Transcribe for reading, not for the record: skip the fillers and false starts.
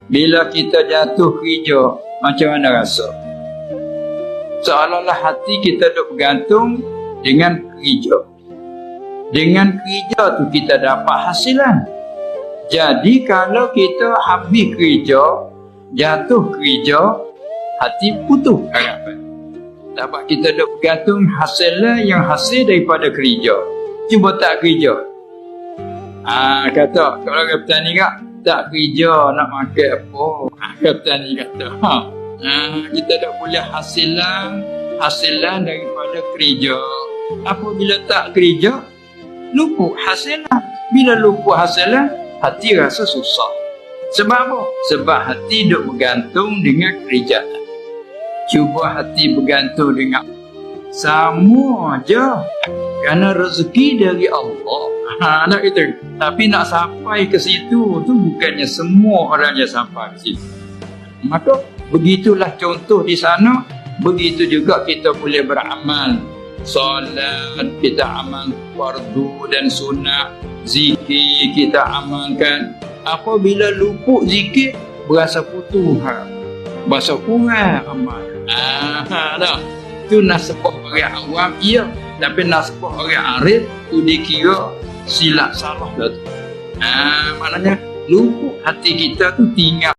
Bila kita jatuh kerja, macam mana rasa? Seolah-olah hati kita duk bergantung dengan kerja. Dengan kerja tu kita dapat hasilan. Jadi kalau kita habis kerja, jatuh kerja, hati putus harapan. Dapat kita duk bergantung hasilan yang hasil daripada kerja. Cuba tak kerja. Kata, kalau orang petani tak kerja nak makan apa. Petani kata, kita tak boleh hasilan daripada kerja. Apabila tak kerja, luput hasilan. Bila luput hasilan, hati rasa susah. Sebab apa? Sebab hati duk bergantung dengan kerjaan. Cuba hati bergantung dengan sama aja. Kerana rezeki dari Allah. Nak kata. Tapi nak sampai ke situ tu bukannya semua orang yang sampai ke situ. Maka begitulah contoh di sana. Begitu juga kita boleh beramal. Solat kita amal fardu dan sunnah. Zikir kita amalkan. Apabila luput zikir, berasa putus berasa kurang amal. Dah. Itu nasabah orang awam, iya. Tapi nasabah orang arif tu dikira silap salah dah tu. Maknanya luput hati kita tu tinggal